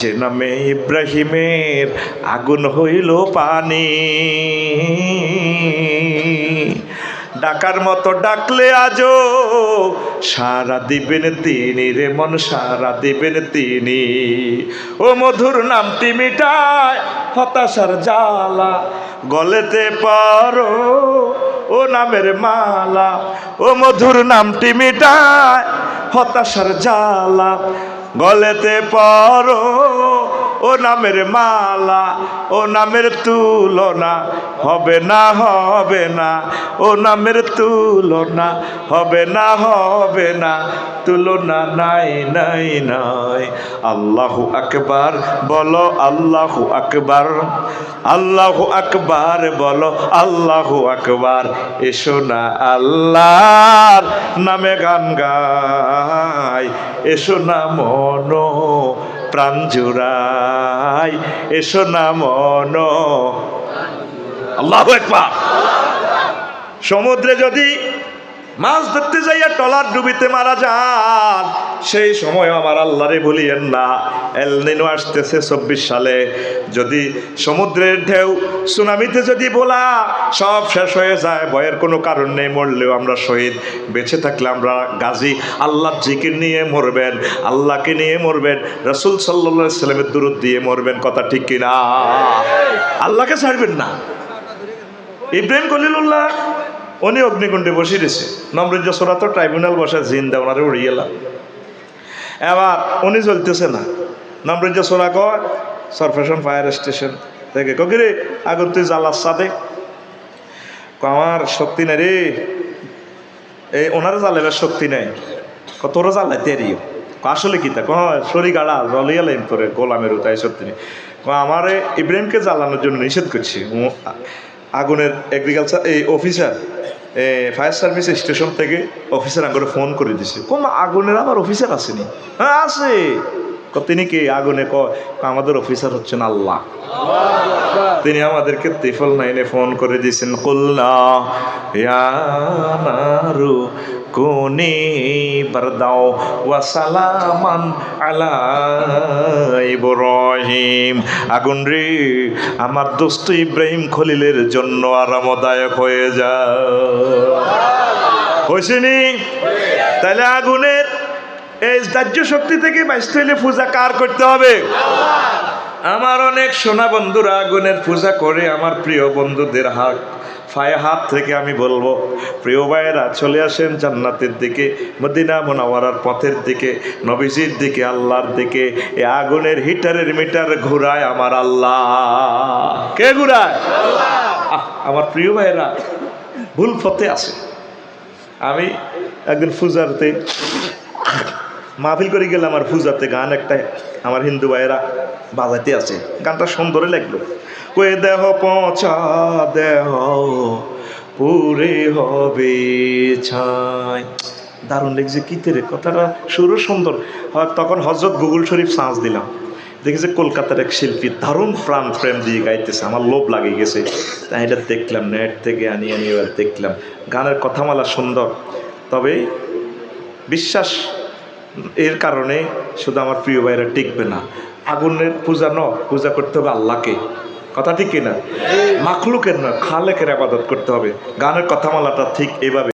যে নামে ইব্রাহিমের আগুন হইল পানি, ডাকার মতো ডাকলে আজও সারা দিবেন তিনি রে মন, সারা দিবেন তিনি। ও মধুর নামটি মিটায় হতাশার জ্বালা, গলেতে পারো ও নামের মালা। ও মধুর নামটি মিটায় হতাশার জ্বালা, গলেতে পারো ও নামের মালা। ও নামের তুলনা হবে না, হবে না। ও নামের তুলনা হবে না, হবে না। তুলনা নাই নাই নাই। আল্লাহু আকবার বলো, আল্লাহু আকবার, আল্লাহু আকবার বলো, আল্লাহু আকবার। এসো না আল্লাহর নামে গান গাই, এসো না মন প্রাণ জুড়াই, এসো না মন। আল্লাহু আকবার। সমুদ্রে যদি মাছ ধরতে যাইয়া টলার ডুবিতে মারা যান, সেই সময় আমার আল্লাহরে ভুলিয়েন না। এল নিনো আসতেছে 24 সালে, যদি সমুদ্রের ঢেউ সুনামিতে যদি বলা সব শেষ হয়ে যায়, ভয়ের কোনো কারণ নেই, মরলেও আমরা শহীদ, বেঁচে থাকলে আমরা গাজী। আল্লাহর জিকির নিয়ে মরবেন, আল্লাহকে নিয়ে মরবেন, রাসূল সাল্লাল্লাহু আলাইহি সাল্লামের দুরূদ দিয়ে মরবেন। কথা ঠিক কিনা? আল্লাহকে ছাড়বেন না। ইব্রাহিম খলিলুল্লাহ উনি অগ্নিকুণ্ডে বসে রয়েছে, নমরুদ সোরা তো ট্রাইব্যুনাল বসে জিন্দা ওনারে উড়িয়ে গেলাম। এবার উনি জ্বলতেছে না, নমরুদ সোরা কয় সরফেশন ফায়ার স্টেশন থেকে ককিরে আগুন তুই জ্বালাস সাথে, আমার শক্তি নেই রে, এই ওনারা জ্বালাবার শক্তি নেই, তোরা জ্বালাইতে এরিও। আসলে কি তা শরীর গাড়া জলিয়া লাইম তোরে গোলামের তাই সত্যি নেই। আমারে ইব্রাহিমকে জ্বালানোর জন্য নিষেধ করছি। আগুনের এগ্রিকালচার এই অফিসার ফায়ার সার্ভিস স্টেশন থেকে অফিসার আগুনে ফোন করে দিছে, কোন আগুনের আবার অফিসার আসেনি? হ্যাঁ আছে। তিনি কি আগুনে আমাদের অফিসার হচ্ছেন আল্লাহ। তিনি আমাদেরকে ত্রিফল 9-এ ফোন করে দিয়েছেন, কুলনা ইয়া নারু কুনি বারদাও ওয়া সালামান আলা ইব্রাহিম। আগুন রে আমার দোস্ত ইব্রাহিম খলিলের জন্য আরামদায়ক হয়ে যাও। হয়েছেনি? তাহলে আগুনের এই দাহ্য শক্তি থেকে বাঁচতে হলে পূজা কার করতে হবে? আমার অনেক সোনা বন্ধুরা আগুনের পূজা করে। আমার প্রিয় বন্ধুদের পায়ে হাত থেকে আমি বলবো, প্রিয় ভাইয়েরা চলে আসেন জান্নাতের দিকে, মদিনা মুনাওয়ারার পথের দিকে, নবীজির দিকে, আল্লাহর দিকে। এই আগুনের হিটারের মিটার ঘুরায় আমার আল্লাহ। কে ঘুরায়? আমার প্রিয় ভাইয়েরা ভুল পথে আছে। আমি একদিন পূজাতে মাহফিল করে গেলাম, আমার পূজাতে গান একটা আমার হিন্দু ভাইয়েরা বাজাইতে আছে, গানটা সুন্দরই লাগলো। কয়ে দেহ পচা দেহ পুরে হবে ছাই, দারুণ লেগেছে। কি তেরে কথাটা সুরও সুন্দর। তখন হযরত গুগল শরীফ সার্চ দিলাম, দেখেছে কলকাতার এক শিল্পী দারুণ প্রাণ প্রেম দিয়ে গাইতেছে, আমার লোভ লাগে গেছে। তাই এটা দেখলাম, নেট থেকে আনি এবার দেখলাম। গানের কথামালা সুন্দর, তবে বিশ্বাস এর কারণে শুধু আমার প্রিয় ভাইরা টিকবে না। আগুনের পূজা পূজা করতে হবে আল্লাহকে। কথা ঠিক কিনা? মাখলুকের নয়, খালেকের ইবাদত করতে হবে। গানের কথামালাটা ঠিক এভাবে।